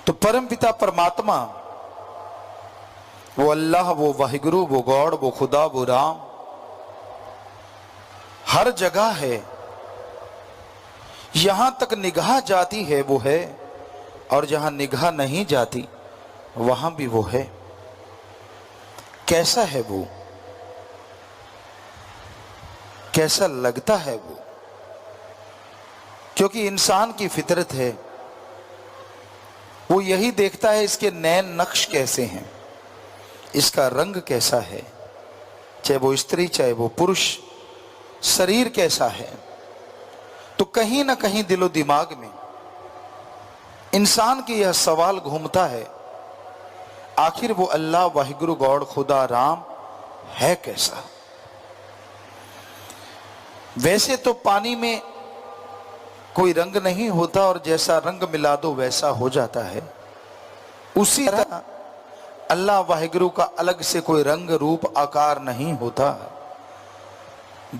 तो परम पिता परमात्मा, वो अल्लाह, वो वाहिगुरु, वो गॉड, वो खुदा, वो राम हर जगह है। यहां तक निगाह जाती है वो है, और जहां निगाह नहीं जाती वहां भी वो है। कैसा है वो, कैसा लगता है वो? क्योंकि इंसान की फितरत है, वो यही देखता है इसके नैन नक्श कैसे हैं, इसका रंग कैसा है, चाहे वो स्त्री चाहे वो पुरुष, शरीर कैसा है। तो कहीं ना कहीं दिलो दिमाग में इंसान की यह सवाल घूमता है, आखिर वो अल्लाह वाहिगुरु गॉड खुदा राम है कैसा? वैसे तो पानी में कोई रंग नहीं होता और जैसा रंग मिला दो वैसा हो जाता है। उसी तरह अल्लाह वाहिगुरु का अलग से कोई रंग रूप आकार नहीं होता।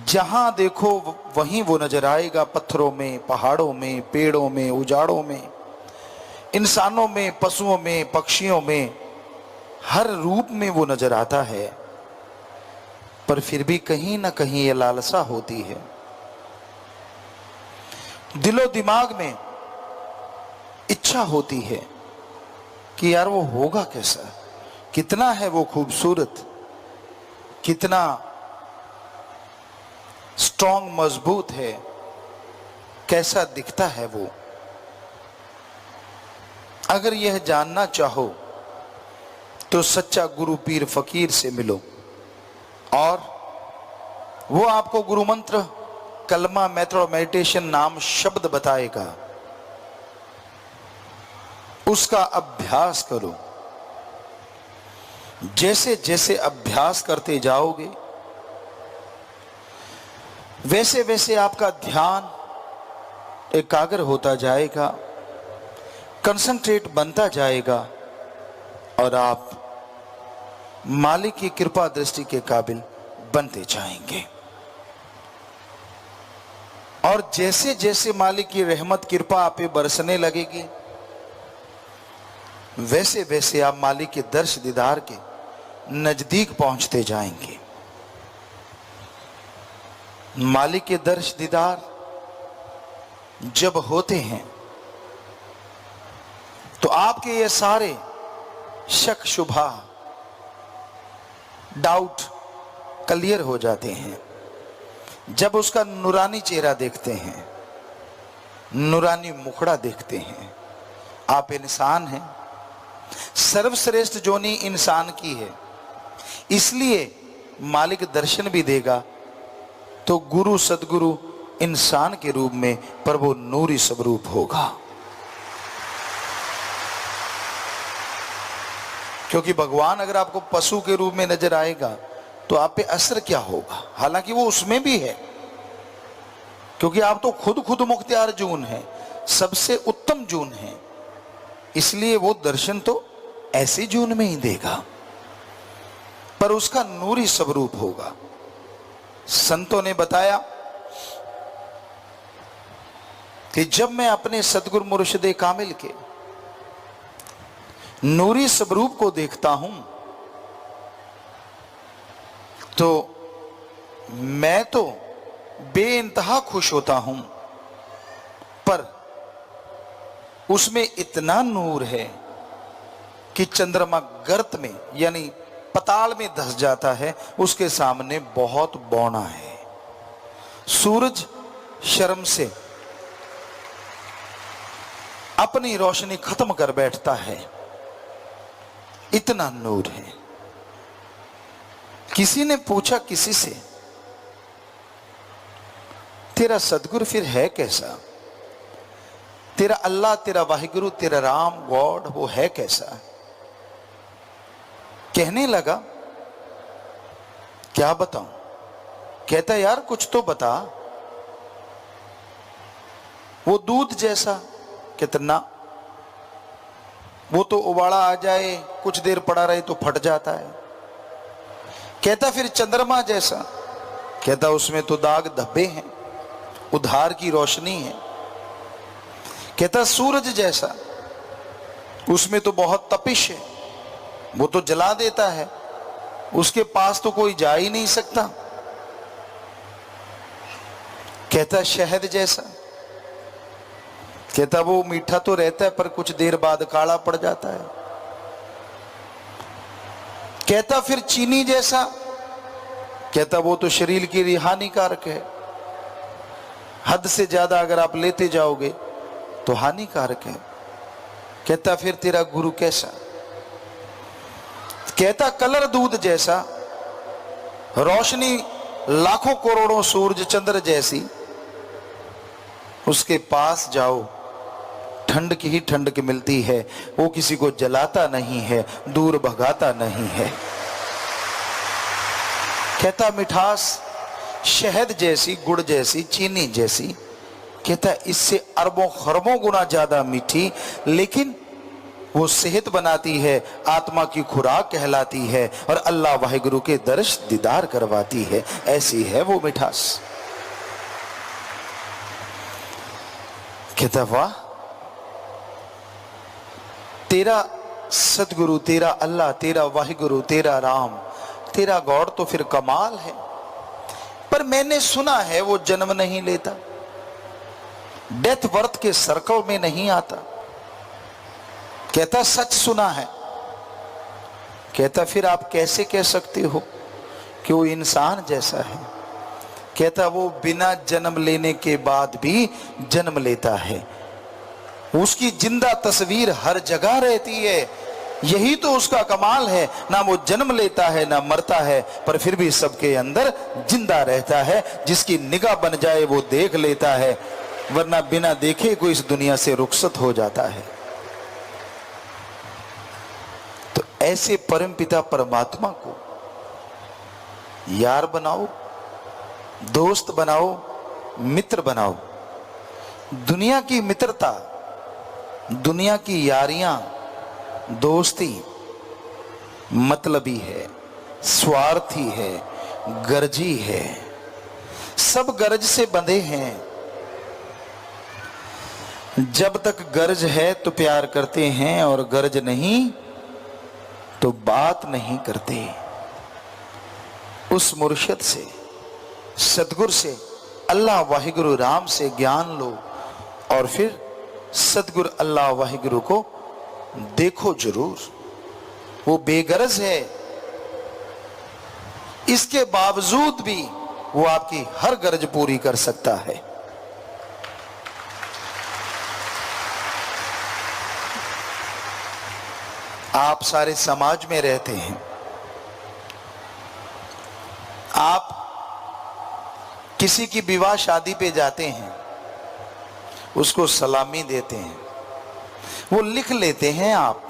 जहां देखो वहीं वो नजर आएगा, पत्थरों में, पहाड़ों में, पेड़ों में, उजाड़ों में, इंसानों में, पशुओं में, पक्षियों में, हर रूप में वो नजर आता है। पर फिर भी कहीं ना कहीं ये लालसा होती है, दिलो दिमाग में इच्छा होती है कि यार वो होगा कैसा, कितना है वो खूबसूरत, कितना स्ट्रॉन्ग मजबूत है, कैसा दिखता है वो। अगर यह जानना चाहो तो सच्चा गुरु पीर फकीर से मिलो, और वो आपको गुरु मंत्र, कलमा, मेथड ऑफ मेडिटेशन नाम शब्द बताएगा। उसका अभ्यास करो। जैसे जैसे अभ्यास करते जाओगे वैसे वैसे आपका ध्यान एकाग्र होता जाएगा, कंसंट्रेट बनता जाएगा, और आप मालिक की कृपा दृष्टि के काबिल बनते जाएंगे। और जैसे जैसे मालिक की रहमत कृपा आप पे बरसने लगेगी, वैसे वैसे आप मालिक के दर्श दीदार के नजदीक पहुंचते जाएंगे। मालिक के दर्श दीदार जब होते हैं तो आपके ये सारे शक शुबहा डाउट क्लियर हो जाते हैं। जब उसका नूरानी चेहरा देखते हैं, नूरानी मुखड़ा देखते हैं, आप इंसान हैं। सर्वश्रेष्ठ जोनी इंसान की है, इसलिए मालिक दर्शन भी देगा तो गुरु सदगुरु इंसान के रूप में, पर वो नूरी स्वरूप होगा। क्योंकि भगवान अगर आपको पशु के रूप में नजर आएगा तो आप पे असर क्या होगा? हालांकि वो उसमें भी है, क्योंकि आप तो खुद मुख्तियार जून है, सबसे उत्तम जून है, इसलिए वो दर्शन तो ऐसी जून में ही देगा, पर उसका नूरी स्वरूप होगा। संतों ने बताया कि जब मैं अपने सदगुरु मुर्शिदे कामिल के नूरी स्वरूप को देखता हूं तो मैं तो बेइंतहा खुश होता हूं, पर उसमें इतना नूर है कि चंद्रमा गर्त में यानी पताल में धंस जाता है, उसके सामने बहुत बौना है। सूरज शर्म से अपनी रोशनी खत्म कर बैठता है, इतना नूर है। किसी ने पूछा किसी से, तेरा सदगुरु फिर है कैसा? तेरा अल्लाह, तेरा वाहिगुरु, तेरा राम गॉड वो है कैसा? कहने लगा, क्या बताऊं? कहता यार कुछ तो बता। वो दूध जैसा, कितना वो तो उबाला आ जाए, कुछ देर पड़ा रहे तो फट जाता है। कहता फिर चंद्रमा जैसा, कहता उसमें तो दाग धब्बे हैं, उधार की रोशनी है। कहता सूरज जैसा, उसमें तो बहुत तपिश है, वो तो जला देता है, उसके पास तो कोई जा ही नहीं सकता। कहता शहद जैसा, कहता वो मीठा तो रहता है पर कुछ देर बाद काला पड़ जाता है। कहता फिर चीनी जैसा, कहता वो तो शरीर के लिए हानिकारक है, हद से ज्यादा अगर आप लेते जाओगे तो हानिकारक है। कहता फिर तेरा गुरु कैसा? कहता कलर दूध जैसा, रोशनी लाखों करोड़ों सूरज चंद्र जैसी, उसके पास जाओ ठंड की ही ठंड मिलती है, वो किसी को जलाता नहीं है, दूर भगाता नहीं है। कहता मिठास शहद जैसी, गुड़ जैसी, चीनी जैसी, कहता इससे अरबों खरबों गुना ज्यादा मीठी, लेकिन वो सेहत बनाती है, आत्मा की खुराक कहलाती है और अल्लाह वाहिगुरु के दर्श दीदार करवाती है। ऐसी है वो मिठास। कहता वाह, तेरा सतगुरु, तेरा अल्लाह, तेरा वाहिगुरु, तेरा राम, तेरा गौर तो फिर कमाल है। पर मैंने सुना है वो जन्म नहीं लेता, डेथ बर्थ के सर्कल में नहीं आता। कहता सच सुना है। कहता फिर आप कैसे कह सकते हो कि वो इंसान जैसा है? कहता वो बिना जन्म लेने के बाद भी जन्म लेता है, उसकी जिंदा तस्वीर हर जगह रहती है। यही तो उसका कमाल है, ना वो जन्म लेता है ना मरता है, पर फिर भी सबके अंदर जिंदा रहता है। जिसकी निगाह बन जाए वो देख लेता है, वरना बिना देखे कोई इस दुनिया से रुखसत हो जाता है। तो ऐसे परमपिता परमात्मा को यार बनाओ, दोस्त बनाओ, मित्र बनाओ। दुनिया की मित्रता, दुनिया की यारियां, दोस्ती मतलबी है, स्वार्थी है, गर्जी है, सब गर्ज से बंधे हैं। जब तक गर्ज है तो प्यार करते हैं और गर्ज नहीं तो बात नहीं करते। उस मुर्शिद से, सतगुरु से, अल्लाह वाहिगुरु राम से ज्ञान लो और फिर सतगुरु अल्लाह वाहिगुरु को देखो जरूर। वो बेगरज है, इसके बावजूद भी वो आपकी हर गरज पूरी कर सकता है। आप सारे समाज में रहते हैं, आप किसी की विवाह शादी पे जाते हैं, उसको सलामी देते हैं, वो लिख लेते हैं आप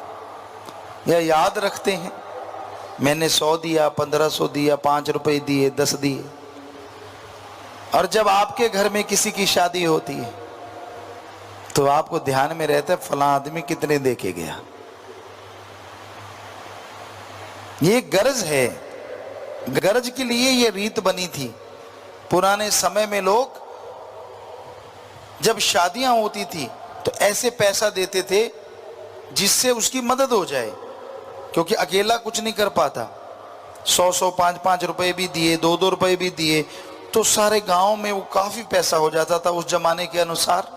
या याद रखते हैं, मैंने 100 दिया, 1500 दिया, 5 रुपए दिए, 10 दिए। और जब आपके घर में किसी की शादी होती है तो आपको ध्यान में रहता है फलां आदमी कितने दे के गया। ये गरज है, गरज के लिए ये रीत बनी थी। पुराने समय में लोग जब शादियां होती थी तो ऐसे पैसा देते थे जिससे उसकी मदद हो जाए, क्योंकि अकेला कुछ नहीं कर पाता। 100-100, 5-5 रुपए भी दिए, 2-2 रुपए भी दिए तो सारे गांव में वो काफी पैसा हो जाता था उस जमाने के अनुसार।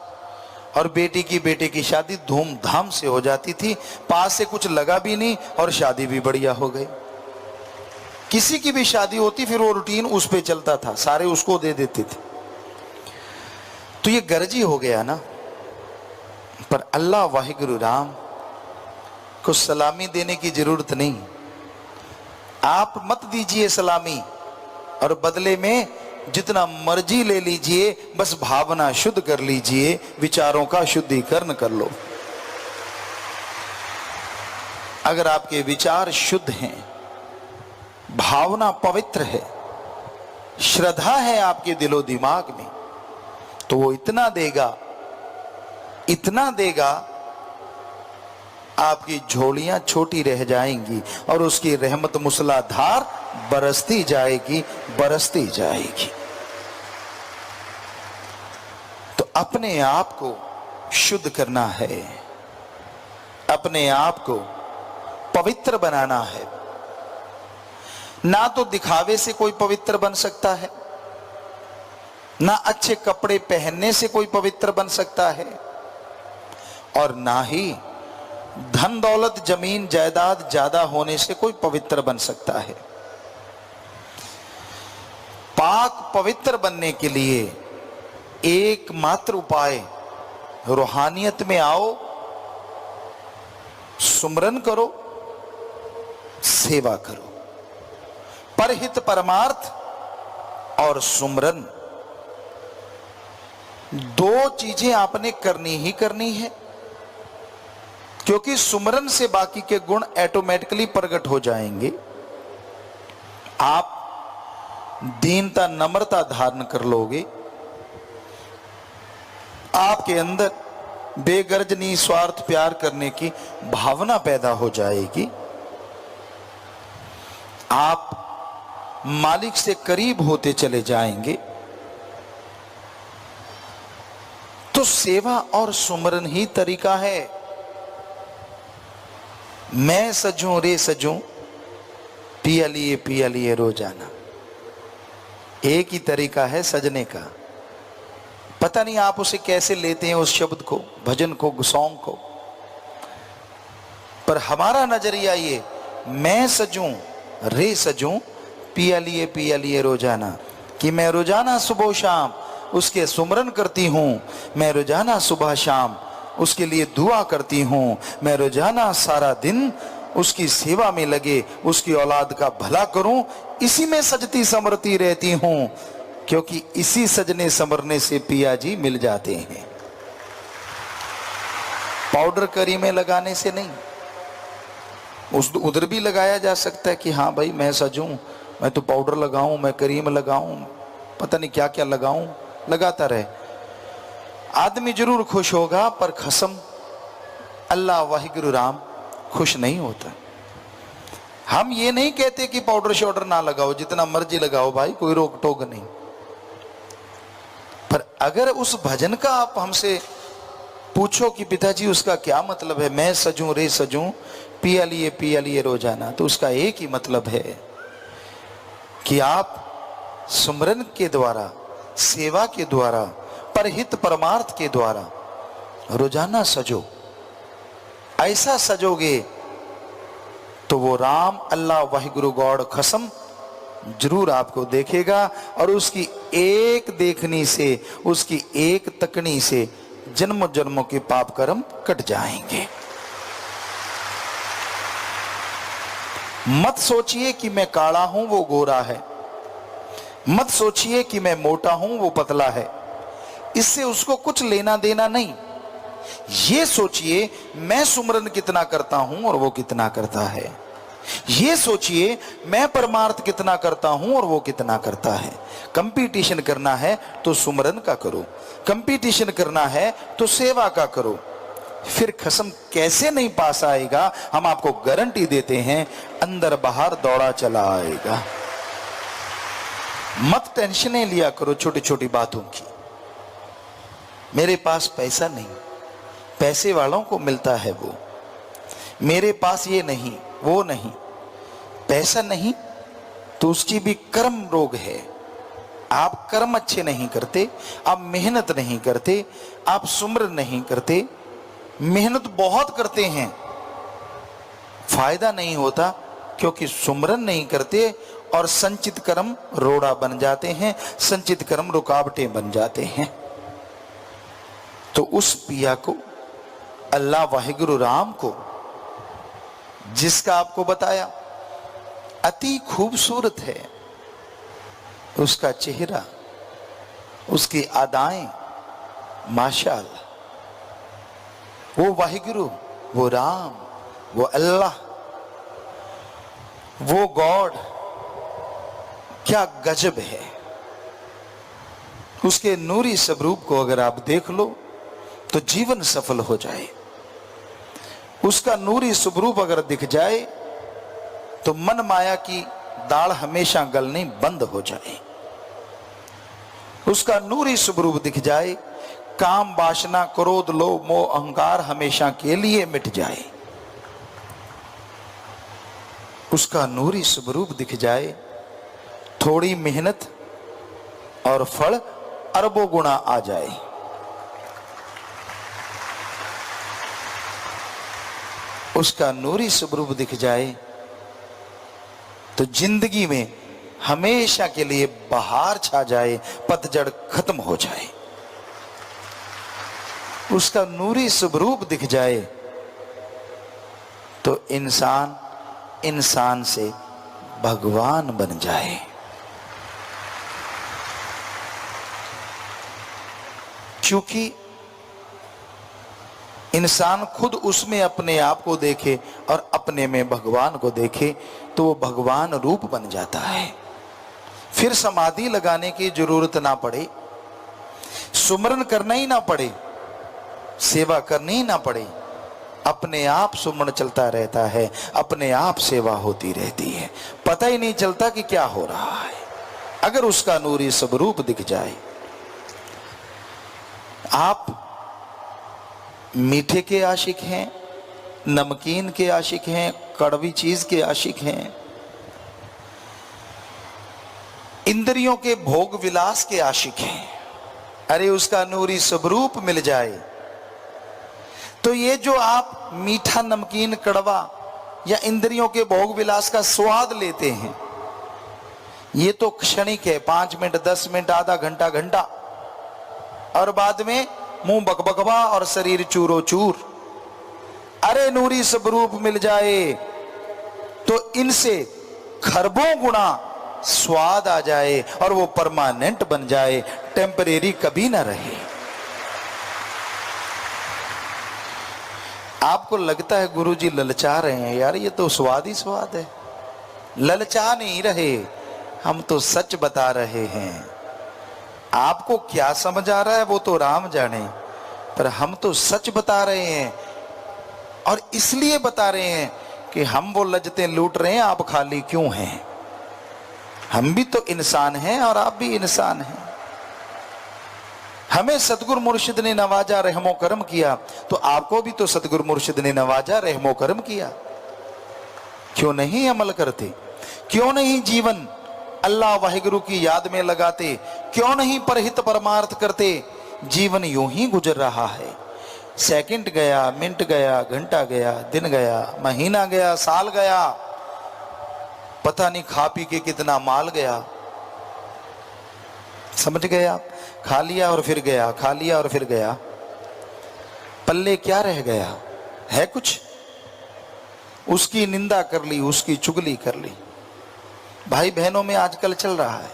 और बेटी की बेटे की शादी धूमधाम से हो जाती थी, पास से कुछ लगा भी नहीं और शादी भी बढ़िया हो गई। किसी की भी शादी होती फिर वो रूटीन उस पे चलता था, सारे उसको दे देते थे। तो ये गर्जी हो गया ना। पर अल्लाह वाहिगुरु राम को सलामी देने की जरूरत नहीं। आप मत दीजिए सलामी और बदले में जितना मर्जी ले लीजिए, बस भावना शुद्ध कर लीजिए, विचारों का शुद्धिकरण कर लो। अगर आपके विचार शुद्ध हैं, भावना पवित्र है, श्रद्धा है आपके दिलो दिमाग में, तो वो इतना देगा, इतना देगा, आपकी झोलियां छोटी रह जाएंगी और उसकी रहमत मूसलाधार बरसती जाएगी, बरसती जाएगी। तो अपने आप को शुद्ध करना है, अपने आप को पवित्र बनाना है। ना तो दिखावे से कोई पवित्र बन सकता है, ना अच्छे कपड़े पहनने से कोई पवित्र बन सकता है, और ना ही धन दौलत जमीन जायदाद ज्यादा होने से कोई पवित्र बन सकता है। पाक पवित्र बनने के लिए एकमात्र उपाय, रूहानियत में आओ, सुमरन करो, सेवा करो। परहित परमार्थ और सुमरन, दो चीजें आपने करनी ही करनी है, क्योंकि सुमरन से बाकी के गुण ऑटोमेटिकली प्रकट हो जाएंगे। आप दीनता नम्रता धारण कर लोगे, आपके अंदर बेगर्ज निस्वार्थ प्यार करने की भावना पैदा हो जाएगी, आप मालिक से करीब होते चले जाएंगे। तो सेवा और सुमरन ही तरीका है। मैं सजूं रे सजूं, पिया लिए रोजाना, एक ही तरीका है सजने का। पता नहीं आप उसे कैसे लेते हैं, उस शब्द को, भजन को, सॉन्ग को, पर हमारा नजरिया ये, मैं सजूं रे सजूं, पिया लिए रोजाना, कि मैं रोजाना सुबह शाम उसके सुमरन करती हूं, मैं रोजाना सुबह शाम उसके लिए दुआ करती हूं, मैं रोजाना सारा दिन उसकी सेवा में लगे उसकी औलाद का भला करूं, इसी में सजती संवरती रहती हूं, क्योंकि इसी सजने संवरने से पिया जी मिल जाते हैं। पाउडर करी में लगाने से नहीं, उधर भी लगाया जा सकता है कि हाँ भाई मैं सजूं, मैं तो पाउडर लगाऊं, मैं क्रीम लगाऊं, पता नहीं क्या क्या लगाऊं, लगाता रहे, आदमी जरूर खुश होगा, पर खसम अल्लाह वाहिगुरु राम खुश नहीं होता। हम ये नहीं कहते कि पाउडर शाउडर ना लगाओ, जितना मर्जी लगाओ भाई, कोई रोक टोक नहीं, पर अगर उस भजन का आप हमसे पूछो कि पिताजी उसका क्या मतलब है, मैं सजूं रे सजूं, पिया लिए रोजाना, तो उसका एक ही मतलब है कि आप सुमरन के द्वारा, सेवा के द्वारा, परहित परमार्थ के द्वारा रोजाना सजो। ऐसा सजोगे तो वो राम अल्लाह वाहिगुरु गॉड कसम जरूर आपको देखेगा, और उसकी एक देखनी से, उसकी एक तकनी से जन्म जन्मों के पाप कर्म कट जाएंगे। मत सोचिए कि मैं काला हूं वो गोरा है, मत सोचिए कि मैं मोटा हूं वो पतला है, इससे उसको कुछ लेना देना नहीं। ये सोचिए मैं सुमरन कितना करता हूं और वो कितना करता है, ये सोचिए मैं परमार्थ कितना करता हूं और वो कितना करता है। कंपटीशन करना है तो सुमरन का करो, कंपटीशन करना है तो सेवा का करो, फिर खसम कैसे नहीं पास आएगा, हम आपको गारंटी देते हैं, अंदर बाहर दौड़ा चला आएगा। मत टेंशनें लिया करो छोटी छोटी बातों की, मेरे पास पैसा नहीं, पैसे वालों को मिलता है वो, मेरे पास ये नहीं वो नहीं, पैसा नहीं तो उसकी भी कर्म रोग है। आप कर्म अच्छे नहीं करते, आप मेहनत नहीं करते, आप सुमरन नहीं करते, मेहनत बहुत करते हैं, फायदा नहीं होता, क्योंकि सुमरन नहीं करते और संचित कर्म रोड़ा बन जाते हैं, संचित कर्म रुकावटें बन जाते हैं। तो उस पिया को, अल्लाह वाहिगुरु राम को, जिसका आपको बताया अति खूबसूरत है उसका चेहरा, उसकी अदाएं, माशाअल्लाह, वो वाहिगुरु, वो राम, वो अल्लाह, वो गॉड, क्या गजब है। उसके नूरी स्वरूप को अगर आप देख लो तो जीवन सफल हो जाए। उसका नूरी स्वरूप अगर दिख जाए तो मन माया की दाढ़ हमेशा गलनी बंद हो जाए। उसका नूरी स्वरूप दिख जाए, काम वासना क्रोध लोभ मोह अहंकार हमेशा के लिए मिट जाए। उसका नूरी स्वरूप दिख जाए, थोड़ी मेहनत और फल अरबों गुना आ जाए। उसका नूरी स्वरूप दिख जाए तो जिंदगी में हमेशा के लिए बहार छा जाए, पतझड़ खत्म हो जाए। उसका नूरी स्वरूप दिख जाए तो इंसान इंसान से भगवान बन जाए। क्योंकि इंसान खुद उसमें अपने आप को देखे और अपने में भगवान को देखे तो वो भगवान रूप बन जाता है। फिर समाधि लगाने की जरूरत ना पड़े, सुमरन करना ही ना पड़े, सेवा करनी ही ना पड़े, अपने आप सुमरन चलता रहता है, अपने आप सेवा होती रहती है, पता ही नहीं चलता कि क्या हो रहा है, अगर उसका नूरी स्वरूप दिख जाए। आप मीठे के आशिक हैं, नमकीन के आशिक हैं, कड़वी चीज के आशिक हैं, इंद्रियों के भोग विलास के आशिक हैं, अरे उसका नूरी स्वरूप मिल जाए तो ये जो आप मीठा, नमकीन, कड़वा या इंद्रियों के भोग विलास का स्वाद लेते हैं, ये तो क्षणिक है, 5 मिनट, 10 मिनट, आधा घंटा, घंटा, और बाद में मुंह बकबकवा और शरीर चूरो चूर। अरे नूरी स्वरूप मिल जाए तो इनसे खरबों गुना स्वाद आ जाए और वो परमानेंट बन जाए, टेम्परेरी कभी ना रहे। आपको लगता है गुरुजी ललचा रहे हैं, यार ये तो स्वाद ही स्वाद है। ललचा नहीं रहे, हम तो सच बता रहे हैं। आपको क्या समझ आ रहा है वो तो राम जाने, पर हम तो सच बता रहे हैं। और इसलिए बता रहे हैं कि हम वो लज्जतें लूट रहे हैं, आप खाली क्यों हैं? हम भी तो इंसान हैं और आप भी इंसान हैं। हमें सतगुरु मुर्शिद ने नवाजा, रहमो करम किया, तो आपको भी तो सतगुरु मुर्शिद ने नवाजा, रहमो करम किया। क्यों नहीं अमल करते? क्यों नहीं जीवन अल्लाह वाहिगुरु की याद में लगाते? क्यों नहीं परहित परमार्थ करते? जीवन यूं ही गुजर रहा है, सेकंड गया, मिनट गया, घंटा गया, दिन गया, महीना गया, साल गया, पता नहीं खा पी के कितना माल गया। समझ गए आप? खा लिया और फिर गया, खा लिया और फिर गया, पल्ले क्या रह गया है? कुछ। उसकी निंदा कर ली, उसकी चुगली कर ली। भाई बहनों में आजकल चल रहा है,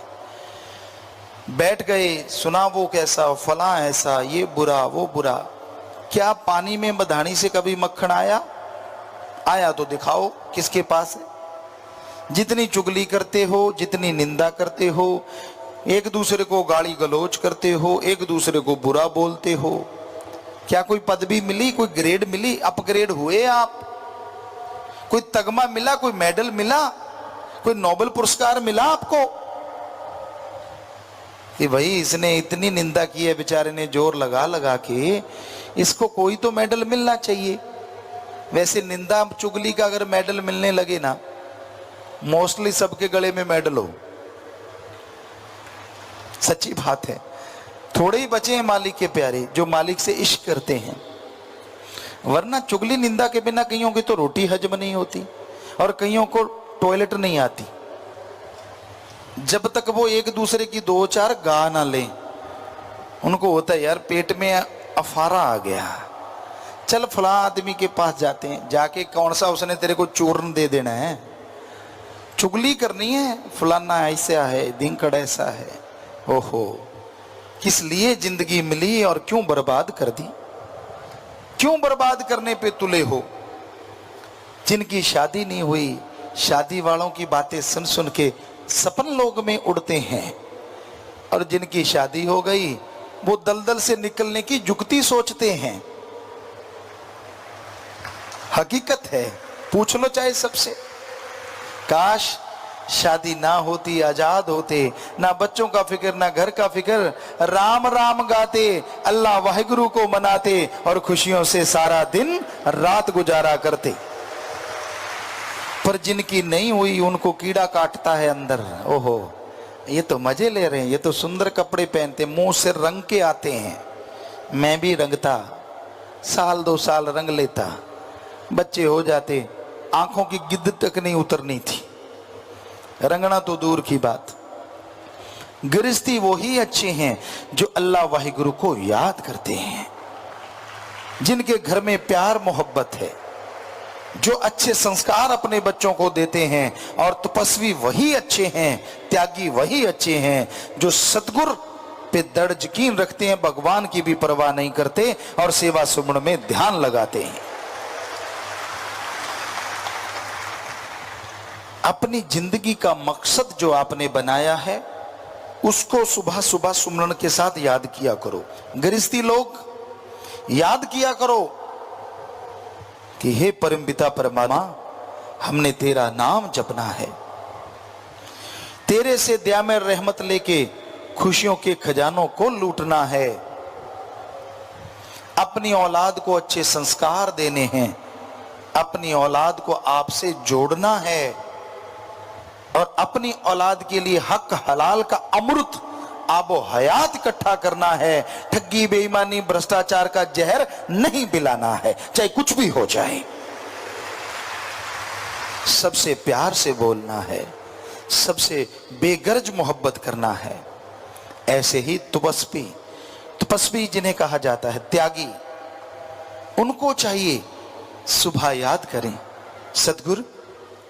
बैठ गए, सुना वो कैसा, फला ऐसा, ये बुरा, वो बुरा। क्या पानी में मधानी से कभी मक्खन आया? आया तो दिखाओ किसके पास है। जितनी चुगली करते हो, जितनी निंदा करते हो, एक दूसरे को गाली गलौज करते हो, एक दूसरे को बुरा बोलते हो, क्या कोई पदवी मिली, कोई ग्रेड मिली, अपग्रेड हुए आप? कोई तगमा मिला, कोई मेडल मिला, कोई नोबेल पुरस्कार मिला आपको? कि भाई इसने इतनी निंदा की है, बेचारे ने जोर लगा लगा के, इसको कोई तो मेडल मिलना चाहिए। वैसे निंदा चुगली का अगर मेडल मिलने लगे ना, मोस्टली सबके गले में मेडल हो। सच्ची बात है। थोड़े ही बचे हैं मालिक के प्यारे जो मालिक से इश्क करते हैं, वरना चुगली निंदा के बिना कईयों की तो रोटी हजम नहीं होती और कईयों को टॉयलेट नहीं आती। जब तक वो एक दूसरे की 2-4 गा ना लें, उनको होता है यार पेट में अफारा आ गया, चल फला आदमी के पास जाते हैं, जाके कौन सा उसने तेरे को चूर्ण दे देना है, चुगली करनी है, फलाना ऐसा है, दिनकड़ ऐसा है। ओहो, किस लिए जिंदगी मिली और क्यों बर्बाद कर दी? क्यों बर्बाद करने पे तुले हो? जिनकी शादी नहीं हुई, शादी वालों की बातें सुन सुन के सपन लोग में उड़ते हैं, और जिनकी शादी हो गई वो दलदल से निकलने की जुगती सोचते हैं। हकीकत है, पूछ लो चाहे सबसे। काश शादी ना होती, आजाद होते, ना बच्चों का फिक्र, ना घर का फिक्र, राम राम गाते, अल्लाह वाहिगुरु को मनाते और खुशियों से सारा दिन रात गुजारा करते। पर जिनकी नहीं हुई उनको कीड़ा काटता है अंदर। ओहो, ये तो मजे ले रहे हैं, ये तो सुंदर कपड़े पहनते, मुंह से रंग के आते हैं। मैं भी रंगता, साल 2 साल रंग लेता, बच्चे हो जाते, आंखों की गिद्द तक नहीं उतरनी थी, रंगना तो दूर की बात। गृहस्थी वही अच्छे हैं जो अल्लाह वाहिगुरु को याद करते हैं, जिनके घर में प्यार मोहब्बत है, जो अच्छे संस्कार अपने बच्चों को देते हैं। और तपस्वी वही अच्छे हैं, त्यागी वही अच्छे हैं जो सतगुरु पे दृढ़ यकीन रखते हैं, भगवान की भी परवाह नहीं करते और सेवा सुमन में ध्यान लगाते हैं। अपनी जिंदगी का मकसद जो आपने बनाया है उसको सुबह सुबह सुमरन के साथ याद किया करो। गृहस्थी लोग याद किया करो कि हे परमपिता परमात्मा, हमने तेरा नाम जपना है, तेरे से दया में रहमत लेके खुशियों के खजानों को लूटना है, अपनी औलाद को अच्छे संस्कार देने हैं, अपनी औलाद को आपसे जोड़ना है और अपनी औलाद के लिए हक हलाल का अमृत आबो हयात इकट्ठा करना है। ठगी बेईमानी भ्रष्टाचार का जहर नहीं पिलाना है, चाहे कुछ भी हो जाए। सबसे प्यार से बोलना है, सबसे बेगर्ज मोहब्बत करना है। ऐसे ही तपस्वी जिन्हें कहा जाता है, त्यागी, उनको चाहिए सुबह याद करें, सतगुरु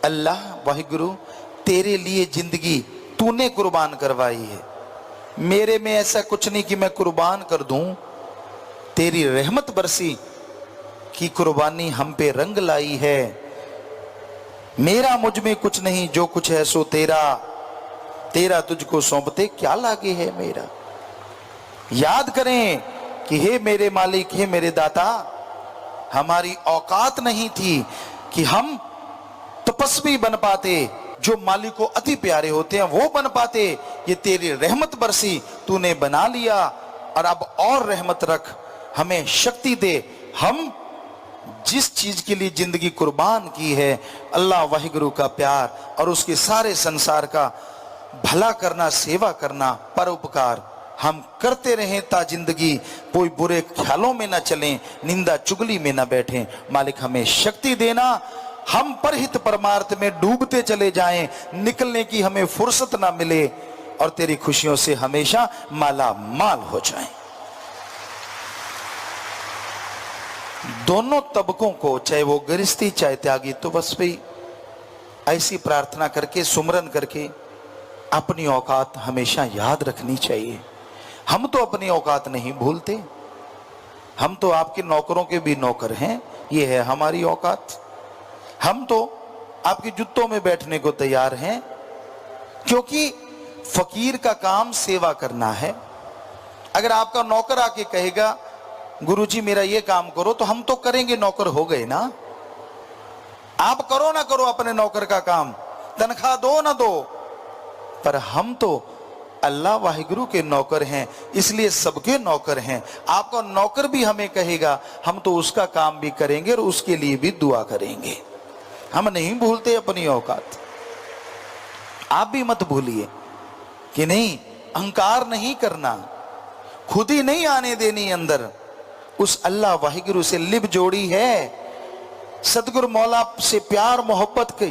अल्लाह वाहिगुरु तेरे लिए जिंदगी तूने कुर्बान करवाई है, मेरे में ऐसा कुछ नहीं कि मैं कुर्बान कर दूं, तेरी रहमत बरसी की कुर्बानी हम पे रंग लाई है, मेरा मुझ में कुछ नहीं, जो कुछ है सो तेरा, तेरा तुझको सौंपते क्या लागे है मेरा। याद करें कि हे मेरे मालिक, हे मेरे दाता, हमारी औकात नहीं थी कि हम तपस्वी बन पाते, जो मालिक को अति प्यारे होते हैं वो बन पाते। ये तेरी रहमत बरसी, तूने बना लिया, और अब और रहमत रख, हमें शक्ति दे। हम जिस चीज के लिए जिंदगी कुर्बान की है, अल्लाह वाहिगुरु का प्यार और उसके सारे संसार का भला करना, सेवा करना, परोपकार हम करते रहें ता जिंदगी कोई बुरे ख्यालों में ना चलें, निंदा चुगली में ना बैठें। मालिक हमें शक्ति देना, हम परहित परमार्थ में डूबते चले जाएं, निकलने की हमें फुर्सत ना मिले और तेरी खुशियों से हमेशा माला माल हो जाएं। दोनों तबकों को, चाहे वो गृहस्थी चाहे त्यागी, तो बस भी ऐसी प्रार्थना करके, सुमरन करके अपनी औकात हमेशा याद रखनी चाहिए। हम तो अपनी औकात नहीं भूलते, हम तो आपके नौकरों के भी नौकर हैं, ये है हमारी औकात। हम तो आपके जूतों में बैठने को तैयार हैं, क्योंकि फकीर का काम सेवा करना है। अगर आपका नौकर आके कहेगा गुरुजी मेरा ये काम करो, तो हम तो करेंगे, नौकर हो गए ना। आप करो ना करो अपने नौकर का काम, तनख्वाह दो ना दो, पर हम तो अल्लाह वाहिगुरु के नौकर हैं, इसलिए सबके नौकर हैं। आपका नौकर भी हमें कहेगा, हम तो उसका काम भी करेंगे और उसके लिए भी दुआ करेंगे। हम नहीं भूलते अपनी औकात। आप भी मत भूलिए कि नहीं, अहंकार नहीं करना, खुद ही नहीं आने देनी अंदर। उस अल्लाह वाहिगुरु से लिब जोड़ी है, सतगुरु मौला से प्यार मोहब्बत की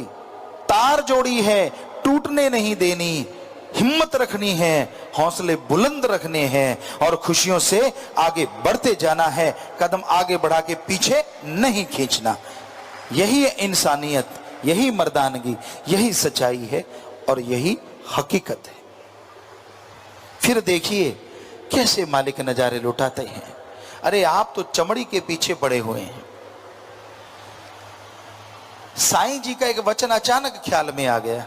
तार जोड़ी है, टूटने नहीं देनी, हिम्मत रखनी है, हौसले बुलंद रखने हैं और खुशियों से आगे बढ़ते जाना है। कदम आगे बढ़ा के पीछे नहीं खींचना। यही है इंसानियत, यही मर्दानगी, यही सच्चाई है और यही हकीकत है। फिर देखिए कैसे मालिक नजारे लुटाते हैं। अरे आप तो चमड़ी के पीछे पड़े हुए हैं। साईं जी का एक वचन अचानक ख्याल में आ गया।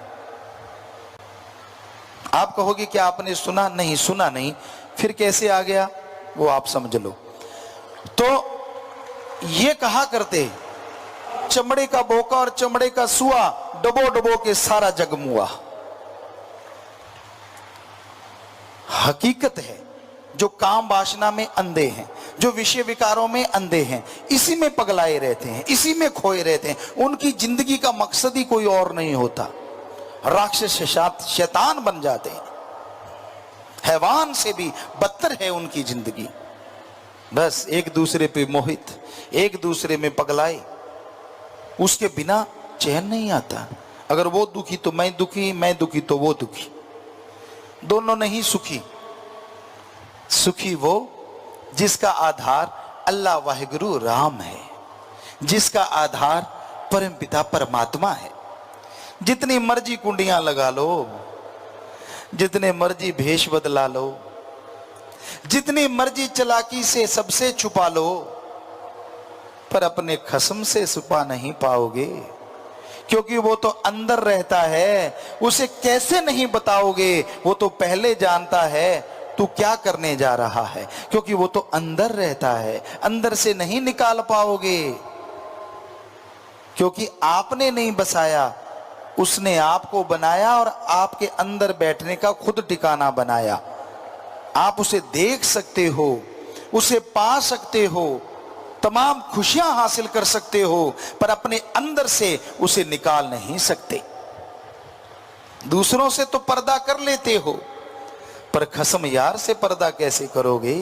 आप कहोगे क्या आपने सुना? नहीं, सुना नहीं, फिर कैसे आ गया वो आप समझ लो। तो ये कहा करते, चमड़े का बोका और चमड़े का सुआ, डबो डबो के सारा जग मुआ। हकीकत है, जो काम वासना में अंधे हैं, जो विषय विकारों में अंधे हैं, इसी में पगलाए रहते हैं, इसी में खोए रहते हैं। उनकी जिंदगी का मकसद ही कोई और नहीं होता। राक्षस शैतान बन जाते हैं, हैवान से भी बदतर है उनकी जिंदगी। बस एक दूसरे पे मोहित, एक दूसरे में पगलाए, उसके बिना चैन नहीं आता। अगर वो दुखी तो मैं दुखी, मैं दुखी तो वो दुखी, दोनों नहीं सुखी। सुखी वो जिसका आधार अल्लाह वाहिगुरु राम है, जिसका आधार परमपिता परमात्मा है। जितनी मर्जी कुंडियां लगा लो, जितने मर्जी भेष बदला लो, जितनी मर्जी चालाकी से सबसे छुपा लो, पर अपने खस्म से छुपा नहीं पाओगे, क्योंकि वो तो अंदर रहता है। उसे कैसे नहीं बताओगे, वो तो पहले जानता है तू क्या करने जा रहा है, क्योंकि वो तो अंदर रहता है, अंदर से नहीं निकाल पाओगे, क्योंकि आपने नहीं बसाया, उसने आपको बनाया और आपके अंदर बैठने का खुद ठिकाना बनाया। आप उसे देख सकते हो, उसे पा सकते हो, तमाम खुशियां हासिल कर सकते हो, पर अपने अंदर से उसे निकाल नहीं सकते। दूसरों से तो पर्दा कर लेते हो, पर खसम यार से पर्दा कैसे करोगे?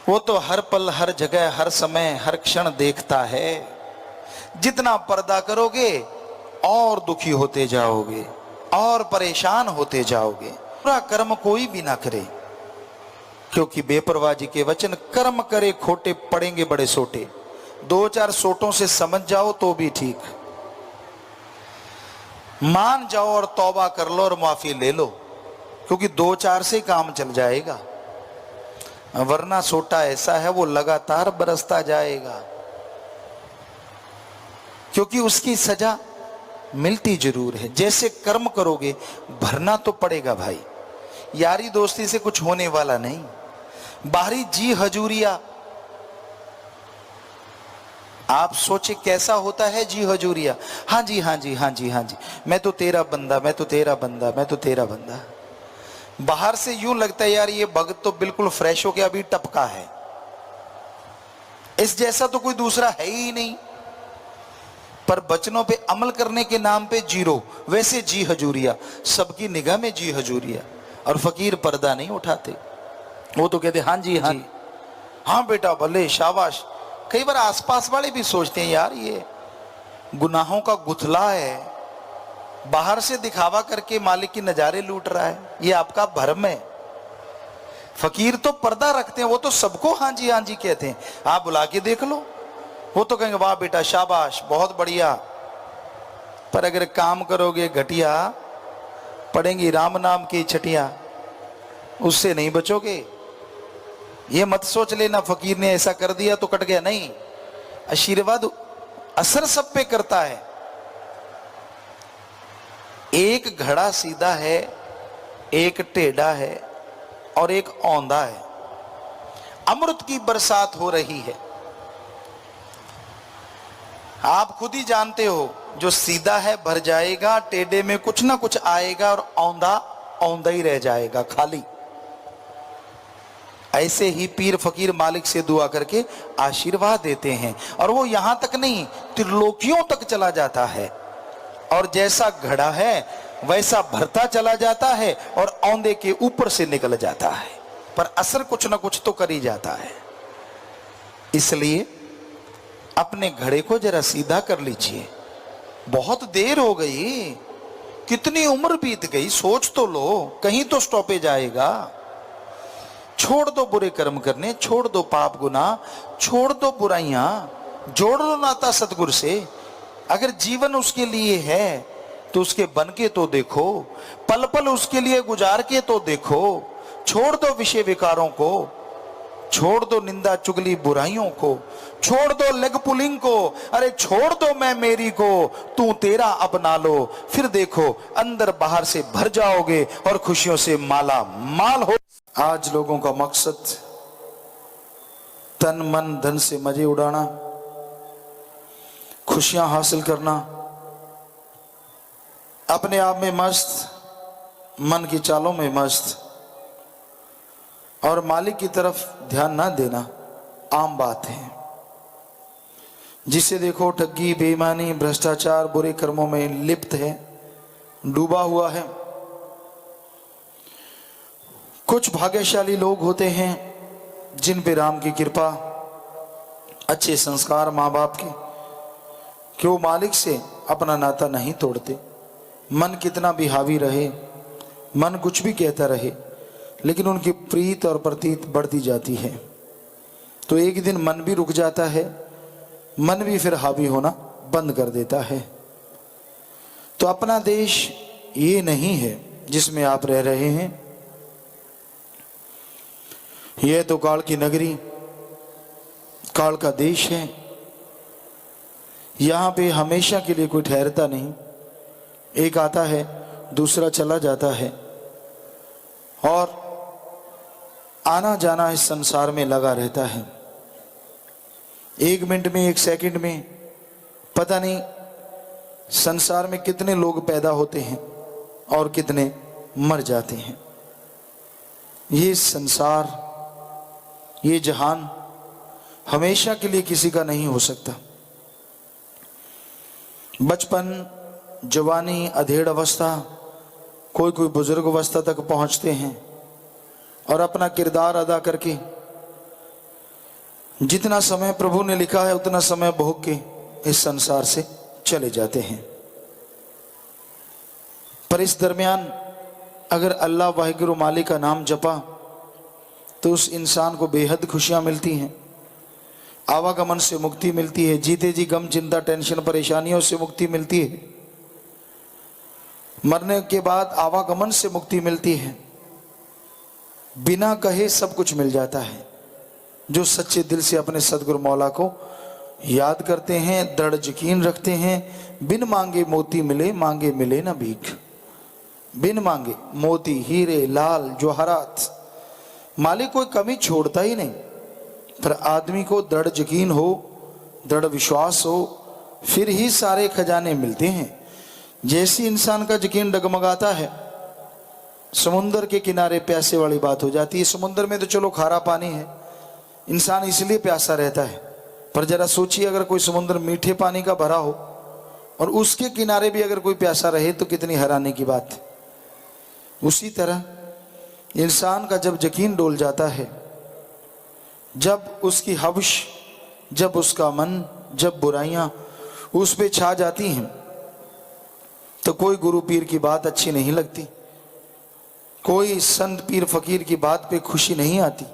वो तो हर पल, हर जगह, हर समय, हर क्षण देखता है। जितना पर्दा करोगे और दुखी होते जाओगे और परेशान होते जाओगे। पूरा कर्म कोई भी ना करे, क्योंकि बेपरवाह जी के वचन, कर्म करे खोटे पड़ेंगे बड़े सोटे। दो चार सोटों से समझ जाओ तो भी ठीक, मान जाओ और तौबा कर लो और माफी ले लो, क्योंकि दो चार से काम चल जाएगा, वरना सोटा ऐसा है वो लगातार बरसता जाएगा, क्योंकि उसकी सजा मिलती जरूर है। जैसे कर्म करोगे भरना तो पड़ेगा भाई। यारी दोस्ती से कुछ होने वाला नहीं। बाहरी जी हजूरिया, आप सोचे कैसा होता है जी हजूरिया? हाँ जी, हाँ जी, हाँ जी, हाँ जी, मैं तो तेरा बंदा, मैं तो तेरा बंदा, मैं तो तेरा बंदा। बाहर से यूं लगता है यार ये भगत तो बिल्कुल फ्रेश हो के अभी टपका है, इस जैसा तो कोई दूसरा है ही नहीं, पर बचनों पे अमल करने के नाम पे जीरो। वैसे जी हजूरिया, सबकी निगाह में जी हजूरिया। और फकीर पर्दा नहीं उठाते, वो तो कहते हाँ जी, हाँ जी, हाँ बेटा भले शाबाश। कई बार आसपास वाले भी सोचते हैं यार ये गुनाहों का गुथला है, बाहर से दिखावा करके मालिक की नजारे लूट रहा है, ये आपका भरम है। फकीर तो पर्दा रखते हैं, वो तो सबको हाँ जी, हाँ जी कहते हैं। आप बुला के देख लो, वो तो कहेंगे वाह बेटा शाबाश बहुत बढ़िया, पर अगर काम करोगे घटिया, पड़ेंगी राम नाम की छटिया, उससे नहीं बचोगे। ये मत सोच लेना फकीर ने ऐसा कर दिया तो कट गया, नहीं। आशीर्वाद असर सब पे करता है। एक घड़ा सीधा है, एक टेढ़ा है और एक औंधा है। अमृत की बरसात हो रही है, आप खुद ही जानते हो, जो सीधा है भर जाएगा, टेढ़े में कुछ ना कुछ आएगा और औंधा औंधा ही रह जाएगा खाली। ऐसे ही पीर फकीर मालिक से दुआ करके आशीर्वाद देते हैं, और वो यहां तक नहीं त्रिलोकियों तक चला जाता है, और जैसा घड़ा है वैसा भरता चला जाता है और औंधे के ऊपर से निकल जाता है, पर असर कुछ ना कुछ तो कर ही जाता है। इसलिए अपने घड़े को जरा सीधा कर लीजिए। बहुत देर हो गई, कितनी उम्र बीत गई, सोच तो लो, कहीं तो स्टॉपेज आएगा। छोड़ दो बुरे कर्म करने, छोड़ दो पाप गुनाह, छोड़ दो बुराइयां, जोड़ लो नाता सतगुरु से। अगर जीवन उसके लिए है तो उसके बन के तो देखो, पल पल उसके लिए गुजार के तो देखो। छोड़ दो विषय विकारों को, छोड़ दो निंदा चुगली बुराइयों को, छोड़ दो लेग पुलिंग को, अरे छोड़ दो मैं मेरी को, तू तेरा अपना लो। फिर देखो अंदर बाहर से भर जाओगे और खुशियों से माला माल हो। आज लोगों का मकसद तन मन धन से मजे उड़ाना, खुशियां हासिल करना, अपने आप में मस्त, मन की चालों में मस्त, और मालिक की तरफ ध्यान ना देना आम बात है। जिसे देखो ठगी, बेईमानी, भ्रष्टाचार, बुरे कर्मों में लिप्त है, डूबा हुआ है। कुछ भाग्यशाली लोग होते हैं जिन पे राम की कृपा, अच्छे संस्कार माँ बाप के, कि वो मालिक से अपना नाता नहीं तोड़ते। मन कितना भी हावी रहे, मन कुछ भी कहता रहे, लेकिन उनकी प्रीत और प्रतीत बढ़ती जाती है। तो एक दिन मन भी रुक जाता है, मन भी फिर हावी होना बंद कर देता है। तो अपना देश ये नहीं है जिसमें आप रह रहे हैं। यह तो काल की नगरी, काल का देश है। यहाँ पे हमेशा के लिए कोई ठहरता नहीं। एक आता है, दूसरा चला जाता है, और आना जाना इस संसार में लगा रहता है। एक मिनट में, एक सेकंड में पता नहीं संसार में कितने लोग पैदा होते हैं और कितने मर जाते हैं। ये संसार, ये जहान हमेशा के लिए किसी का नहीं हो सकता। बचपन, जवानी, अधेड़ अवस्था, कोई कोई बुजुर्ग अवस्था तक पहुंचते हैं और अपना किरदार अदा करके जितना समय प्रभु ने लिखा है उतना समय भोग के इस संसार से चले जाते हैं। पर इस दरमियान अगर अल्लाह वाहिगुरु मालिक का नाम जपा तो उस इंसान को बेहद खुशियां मिलती हैं, आवागमन से मुक्ति मिलती है, जीते जी गम, चिंता, टेंशन, परेशानियों से मुक्ति मिलती है, मरने के बाद आवागमन से मुक्ति मिलती है। बिना कहे सब कुछ मिल जाता है। जो सच्चे दिल से अपने सदगुरु मौला को याद करते हैं, दृढ़ यकीन रखते हैं, बिन मांगे मोती मिले, मांगे मिले ना भीख। बिन मांगे मोती, हीरे, लाल, जवाहरात, मालिक कोई कमी छोड़ता ही नहीं। पर आदमी को दृढ़ यकीन हो, दृढ़ विश्वास हो, फिर ही सारे खजाने मिलते हैं। जैसी इंसान का यकीन डगमगाता है, समुंदर के किनारे प्यासे वाली बात हो जाती है। समुंदर में तो चलो खारा पानी है, इंसान इसलिए प्यासा रहता है, पर जरा सोचिए अगर कोई समुद्र मीठे पानी का भरा हो और उसके किनारे भी अगर कोई प्यासा रहे तो कितनी हैरानी की बात है। उसी तरह इंसान का जब यकीन डोल जाता है, जब उसकी हवश, जब उसका मन, जब बुराइयां उस पे छा जाती हैं, तो कोई गुरु पीर की बात अच्छी नहीं लगती, कोई संत पीर फकीर की बात पे खुशी नहीं आती।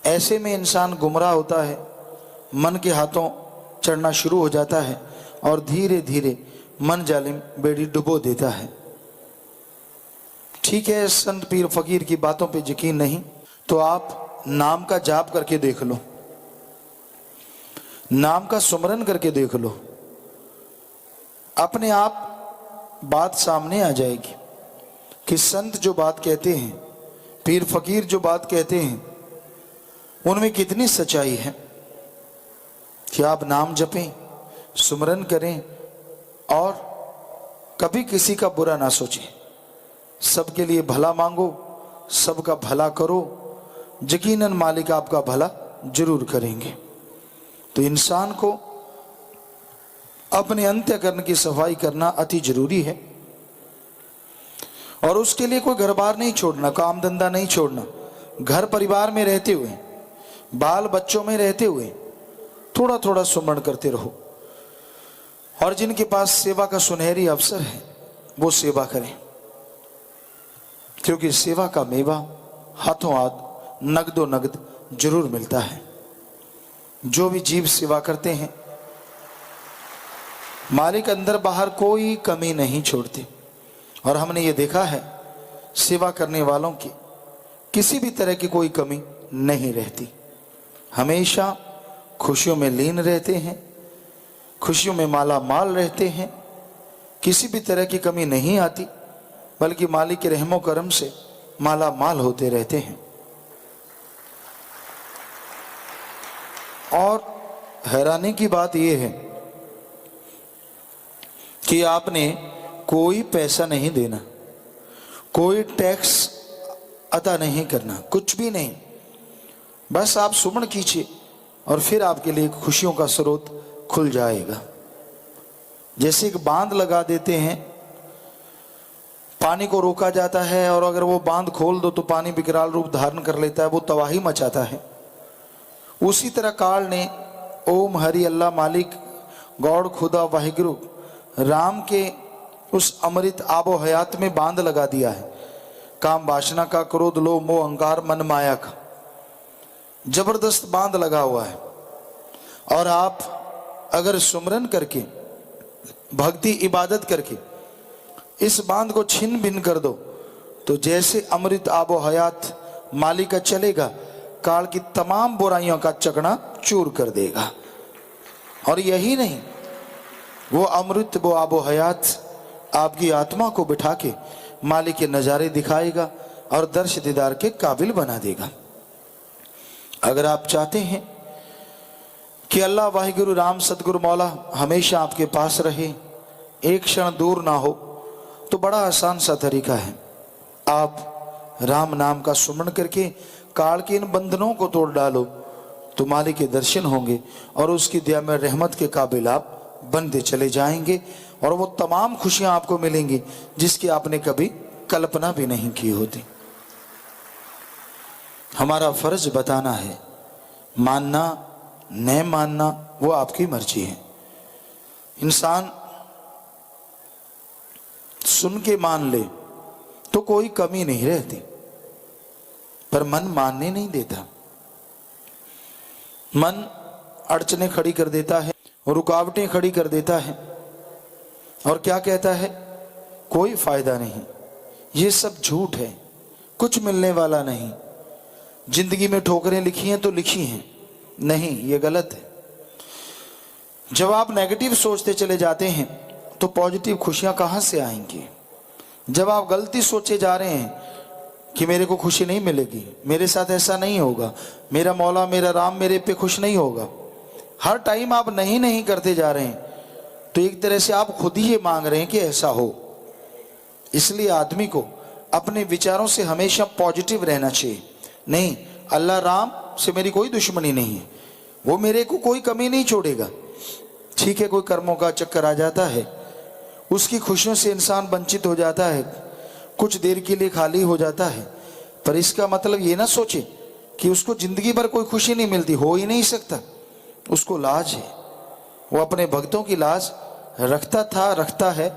ऐसे में इंसान गुमराह होता है, मन के हाथों चढ़ना शुरू हो जाता है और धीरे धीरे मन जालिम बेड़ी डुबो देता है। ठीक है, संत पीर फकीर की बातों पे यकीन नहीं तो आप नाम का जाप करके देख लो, नाम का सुमरन करके देख लो, अपने आप बात सामने आ जाएगी कि संत जो बात कहते हैं, पीर फकीर जो बात कहते हैं, उनमें कितनी सच्चाई है। कि आप नाम जपें, सुमरन करें और कभी किसी का बुरा ना सोचें, सबके लिए भला मांगो, सबका भला करो, यकीनन मालिक आपका भला जरूर करेंगे। तो इंसान को अपने अंतःकरण की सफाई करना अति जरूरी है और उसके लिए कोई घर बार नहीं छोड़ना, काम धंधा नहीं छोड़ना। घर परिवार में रहते हुए, बाल बच्चों में रहते हुए थोड़ा थोड़ा सुमरण करते रहो और जिनके पास सेवा का सुनहरी अवसर है वो सेवा करें, क्योंकि सेवा का मेवा हाथों हाथ नगदो नगद जरूर मिलता है। जो भी जीव सेवा करते हैं मालिक अंदर बाहर कोई कमी नहीं छोड़ते और हमने ये देखा है सेवा करने वालों की किसी भी तरह की कोई कमी नहीं रहती, हमेशा खुशियों में लीन रहते हैं, खुशियों में माला माल रहते हैं, किसी भी तरह की कमी नहीं आती, बल्कि मालिक के रहमो करम से माला माल होते रहते हैं। और हैरानी की बात यह है कि आपने कोई पैसा नहीं देना, कोई टैक्स अता नहीं करना, कुछ भी नहीं, बस आप सुमन कीजिए और फिर आपके लिए खुशियों का स्रोत खुल जाएगा। जैसे एक बांध लगा देते हैं, पानी को रोका जाता है और अगर वो बांध खोल दो तो पानी विकराल रूप धारण कर लेता है, वो तबाही मचाता है। उसी तरह काल ने ओम हरि अल्लाह मालिक गौड़ खुदा वाहिगुरु राम के उस अमृत आबो हयात में बांध लगा दिया है। काम वासना का, क्रोध लोभ मोह अहंकार मन माया का जबरदस्त बांध लगा हुआ है। और आप अगर सुमरन करके, भक्ति इबादत करके इस बांध को छिन्न भिन्न कर दो तो जैसे अमृत आबो हयात मालिक का चलेगा, काल की तमाम बुराइयों का चकना चूर कर देगा। और यही नहीं, वो अमृत, वो आबो हयात आपकी आत्मा को बिठा के मालिक के नज़ारे दिखाएगा और दर्श दीदार के काबिल बना देगा। अगर आप चाहते हैं कि अल्लाह वाहिगुरु राम सतगुरु मौला हमेशा आपके पास रहे, एक क्षण दूर ना हो, तो बड़ा आसान सा तरीका है। आप राम नाम का सुमरण करके काल के इन बंधनों को तोड़ डालो तो मालिक के दर्शन होंगे और उसकी दया में रहमत के काबिल आप बनते चले जाएंगे और वो तमाम खुशियां आपको मिलेंगी जिसकी आपने कभी कल्पना भी नहीं की होती। हमारा फर्ज बताना है, मानना न मानना वो आपकी मर्जी है। इंसान सुन के मान ले तो कोई कमी नहीं रहती, पर मन मानने नहीं देता। मन अड़चने खड़ी कर देता है, रुकावटें खड़ी कर देता है और क्या कहता है, कोई फायदा नहीं, ये सब झूठ है, कुछ मिलने वाला नहीं, जिंदगी में ठोकरें लिखी हैं तो लिखी हैं, नहीं ये गलत है। जब आप नेगेटिव सोचते चले जाते हैं तो पॉजिटिव खुशियां कहां से आएंगी? जब आप गलती सोचे जा रहे हैं कि मेरे को खुशी नहीं मिलेगी, मेरे साथ ऐसा नहीं होगा, मेरा मौला मेरा राम मेरे पे खुश नहीं होगा, हर टाइम आप नहीं नहीं करते जा रहे हैं तो एक तरह से आप खुद ही ये मांग रहे हैं कि ऐसा हो। इसलिए आदमी को अपने विचारों से हमेशा पॉजिटिव रहना चाहिए। नहीं, अल्लाह राम से मेरी कोई दुश्मनी नहीं है, वो मेरे को कोई कमी नहीं छोड़ेगा। ठीक है, कोई कर्मों का चक्कर आ जाता है, उसकी खुशियों से इंसान वंचित हो जाता है, कुछ देर के लिए खाली हो जाता है, पर इसका मतलब ये ना सोचे कि उसको जिंदगी भर कोई खुशी नहीं मिलती, हो ही नहीं सकता। उसको लाज है, वो अपने भक्तों की लाज रखता था, रखता है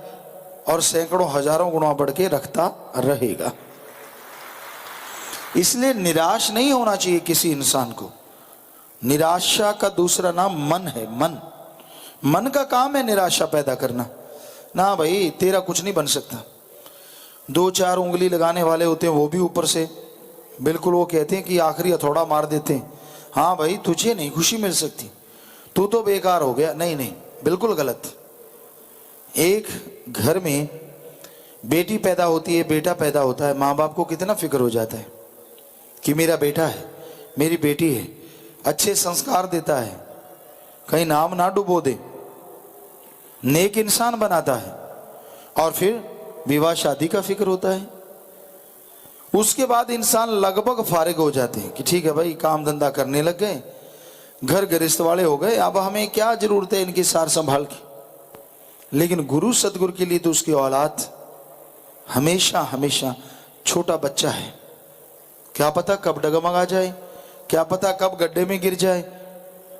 और सैकड़ों हजारों गुना बढ़ के रखता रहेगा। इसलिए निराश नहीं होना चाहिए किसी इंसान को। निराशा का दूसरा नाम मन है। मन का काम है निराशा पैदा करना। ना भाई, तेरा कुछ नहीं बन सकता। दो चार उंगली लगाने वाले होते हैं, वो भी ऊपर से बिल्कुल वो कहते हैं कि आखिरी हथौड़ा मार देते हैं, हाँ भाई तुझे नहीं खुशी मिल सकती, तू तो बेकार हो गया। नहीं नहीं, बिल्कुल गलत। एक घर में बेटी पैदा होती है, बेटा पैदा होता है, माँ बाप को कितना फिक्र हो जाता है कि मेरा बेटा है, मेरी बेटी है, अच्छे संस्कार देता है, कहीं नाम ना डुबो दे, नेक इंसान बनाता है। और फिर विवाह शादी का फिक्र होता है। उसके बाद इंसान लगभग फारिग हो जाते हैं कि ठीक है भाई, काम धंधा करने लग गए, घर गृहस्थ वाले हो गए, अब हमें क्या जरूरत है इनकी सार संभाल की। लेकिन गुरु सदगुरु के लिए तो उसकी औलाद हमेशा हमेशा छोटा बच्चा है। क्या पता कब डगमगा जाए, क्या पता कब गड्ढे में गिर जाए।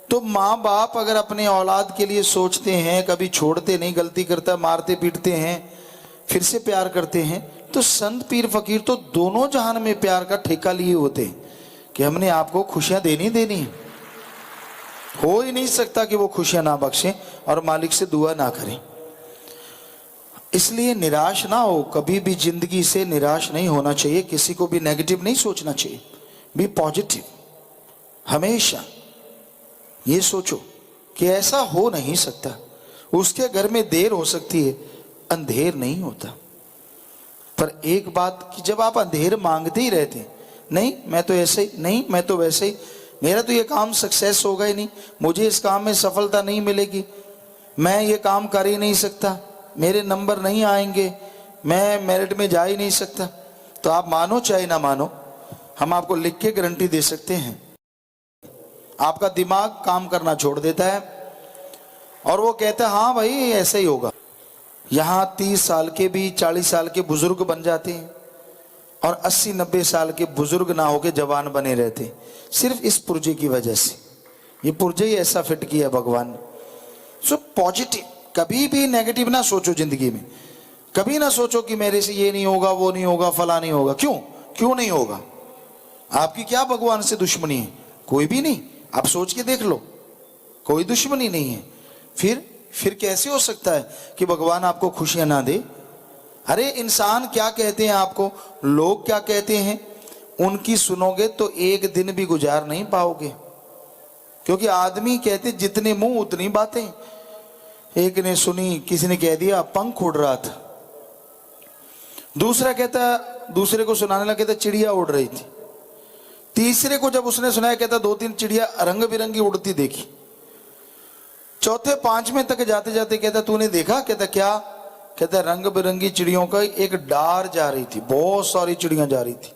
तो माँ बाप अगर अपने औलाद के लिए सोचते हैं, कभी छोड़ते नहीं, गलती करता मारते पीटते हैं, फिर से प्यार करते हैं, तो संत पीर फकीर तो दोनों जहान में प्यार का ठेका लिए होते हैं कि हमने आपको खुशियां देनी है। हो ही नहीं सकता कि वो खुशियां ना बख्शें और मालिक से दुआ ना करें। इसलिए निराश ना हो, कभी भी जिंदगी से निराश नहीं होना चाहिए, किसी को भी नेगेटिव नहीं सोचना चाहिए, बी पॉजिटिव। हमेशा ये सोचो कि ऐसा हो नहीं सकता, उसके घर में देर हो सकती है, अंधेर नहीं होता। पर एक बात कि जब आप अंधेर मांगते ही रहते, नहीं मैं तो ऐसे ही, नहीं मैं तो वैसे ही, मेरा तो ये काम सक्सेस होगा ही नहीं, मुझे इस काम में सफलता नहीं मिलेगी, मैं ये काम कर ही नहीं सकता, मेरे नंबर नहीं आएंगे, मैं मेरिट में जा ही नहीं सकता, तो आप मानो चाहे ना मानो हम आपको लिख के गारंटी दे सकते हैं। आपका दिमाग काम करना छोड़ देता है और वो कहता है हाँ भाई ऐसा ही होगा। यहाँ 30 साल के भी 40 साल के बुजुर्ग बन जाते हैं और 80-90 साल के बुजुर्ग ना होके जवान बने रहते हैं, सिर्फ इस पुर्जे की वजह से। ये पुर्जे ही ऐसा फिट किया भगवान ने। सो पॉजिटिव, कभी भी नेगेटिव ना सोचो जिंदगी में। कभी ना सोचो कि मेरे से ये नहीं होगा, वो नहीं होगा, फला नहीं होगा। क्यों नहीं होगा? आपकी क्या भगवान से दुश्मनी है? कोई भी नहीं। आप सोच के देख लो, कोई दुश्मनी नहीं है। फिर कैसे हो सकता है कि भगवान आपको खुशियां ना दे? अरे इंसान क्या कहते हैं आपको, लोग क्या कहते हैं, उनकी सुनोगे तो एक दिन भी गुजार नहीं पाओगे। क्योंकि आदमी कहते जितने मुंह उतनी बातें। एक ने सुनी, किसी ने कह दिया पंख उड़ रहा था, दूसरा कहता, दूसरे को सुनाने लगा कहता चिड़िया उड़ रही थी, तीसरे को जब उसने सुनाया कहता 2-3 चिड़िया रंग बिरंगी उड़ती देखी, चौथे 5वें तक जाते जाते कहता तूने देखा? कहता क्या? कहता रंग बिरंगी चिड़ियों का एक डार जा रही थी, बहुत सारी चिड़ियां जा रही थी,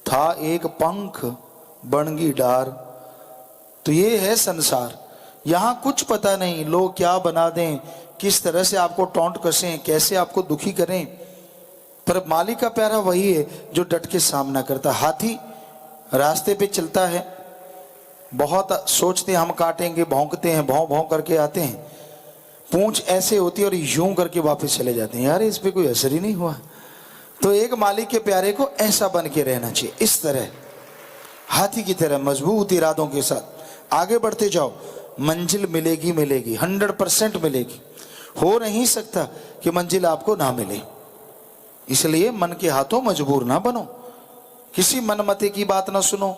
था एक पंख बनगी डार। तो ये है संसार। यहां कुछ पता नहीं लोग क्या बना दें, किस तरह से आपको टॉन्ट कसें, कैसे आपको दुखी करें, पर मालिक का प्यारा वही है जो डट के सामना करता। हाथी रास्ते पे चलता है, बहुत सोचते हैं हम काटेंगे, भौंकते हैं, भौं भौं करके आते हैं, पूंछ ऐसे होती है और यूं करके वापस चले जाते हैं, यार इस पे कोई असर ही नहीं हुआ। तो एक मालिक के प्यारे को ऐसा बन के रहना चाहिए, इस तरह हाथी की तरह मजबूत इरादों के साथ आगे बढ़ते जाओ। मंजिल मिलेगी, मिलेगी, 100% मिलेगी। हो नहीं सकता कि मंजिल आपको ना मिले। इसलिए मन के हाथों मजबूर ना बनो, किसी मनमते की बात ना सुनो।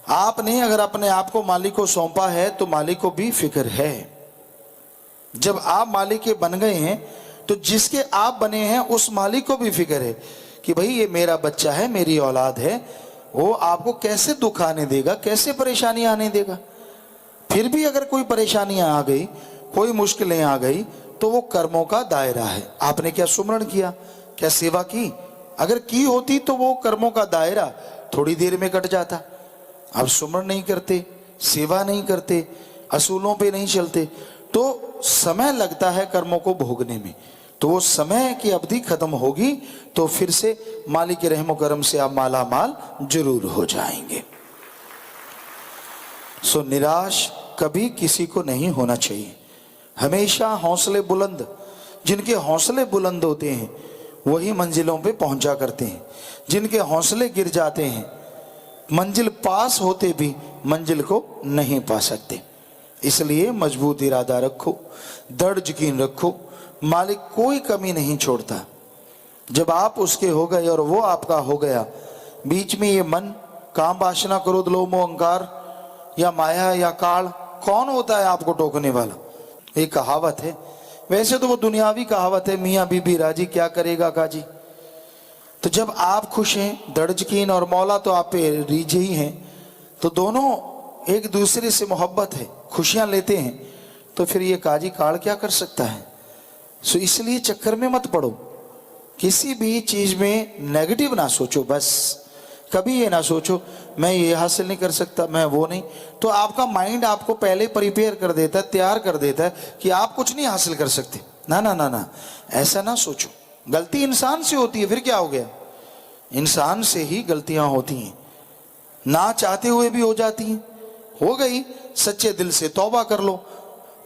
आपने अगर अपने आप को मालिक को सौंपा है तो मालिक को भी फिक्र है। जब आप मालिक के बन गए हैं तो जिसके आप बने हैं उस मालिक को भी फिक्र है कि भाई ये मेरा बच्चा है, मेरी औलाद है, वो आपको कैसे दुख आने देगा, कैसे परेशानी आने देगा। फिर भी अगर कोई परेशानियां आ गई, कोई मुश्किलें आ गई, तो वो कर्मों का दायरा है। आपने क्या सुमरण किया, क्या सेवा की? अगर की होती तो वो कर्मों का दायरा थोड़ी देर में कट जाता। अब सुमरण नहीं करते, सेवा नहीं करते, असूलों पे नहीं चलते, तो समय लगता है कर्मों को भोगने में। तो वो समय की अवधि खत्म होगी तो फिर से मालिक के रहमो करम से आप माला माल जरूर हो जाएंगे। सो निराश कभी किसी को नहीं होना चाहिए। हमेशा हौसले बुलंद, जिनके हौसले बुलंद होते हैं वही मंजिलों पे पहुंचा करते हैं। जिनके हौसले गिर जाते हैं, मंजिल पास होते भी मंजिल को नहीं पा सकते। इसलिए मजबूत इरादा रखो, दृढ़ यकीन रखो, मालिक कोई कमी नहीं छोड़ता। जब आप उसके हो गए और वो आपका हो गया, बीच में ये मन, काम, वासना, क्रोध, लोभ, मोह, अहंकार या माया या काल, कौन होता है आपको टोकने वाला? एक कहावत है, वैसे तो वो दुनियावी कहावत है, मियाँ बीबी राजी क्या करेगा काजी। तो जब आप खुश हैं, दृढ़ यकीन, और मौला तो आप पे रीझे ही हैं, तो दोनों एक दूसरे से मोहब्बत है, खुशियां लेते हैं, तो फिर ये काजी काल क्या कर सकता है? सो इसलिए चक्कर में मत पड़ो, किसी भी चीज में नेगेटिव ना सोचो। बस कभी ये ना सोचो मैं ये हासिल नहीं कर सकता, मैं वो नहीं। तो आपका माइंड आपको पहले प्रिपेयर कर देता है, तैयार कर देता है कि आप कुछ नहीं हासिल कर सकते। ना ना ना ना, ऐसा ना सोचो। गलती इंसान से होती है, फिर क्या हो गया? इंसान से ही गलतियां होती हैं, ना चाहते हुए भी हो जाती हैं। हो गई, सच्चे दिल से तौबा कर लो।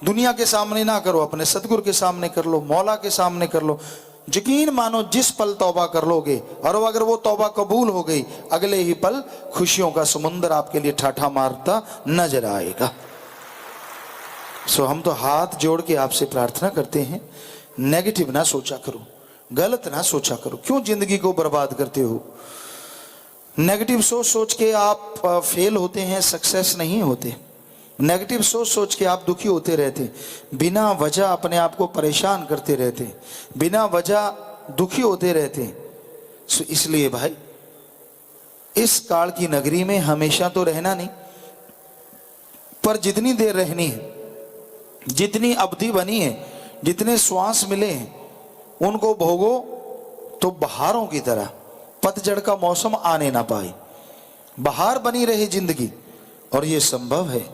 दुनिया के सामने ना करो, अपने सतगुरु के सामने कर लो, मौला के सामने कर लो। यकीन मानो जिस पल तौबा कर लोगे और अगर वो तौबा कबूल हो गई, अगले ही पल खुशियों का समुद्र आपके लिए ठाठा मारता नजर आएगा। सो हम तो हाथ जोड़ के आपसे प्रार्थना करते हैं, नेगेटिव ना सोचा करो, गलत ना सोचा करो। क्यों जिंदगी को बर्बाद करते हो? नेगेटिव सोच सोच के आप फेल होते हैं, सक्सेस नहीं होते। नेगेटिव सोच सोच के आप दुखी होते रहते, बिना वजह अपने आप को परेशान करते रहते, बिना वजह दुखी होते रहते। सो इसलिए भाई, इस काल की नगरी में हमेशा तो रहना नहीं, पर जितनी देर रहनी है, जितनी अवधि बनी है, जितने श्वास मिले हैं, उनको भोगो तो बहारों की तरह, पतझड़ का मौसम आने ना पाए, बहार बनी रहे जिंदगी। और ये संभव है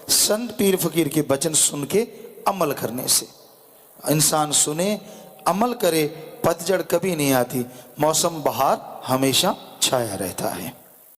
संत पीर फकीर के वचन सुन के अमल करने से। इंसान सुने, अमल करे, पतझड़ कभी नहीं आती, मौसम बहार हमेशा छाया रहता है।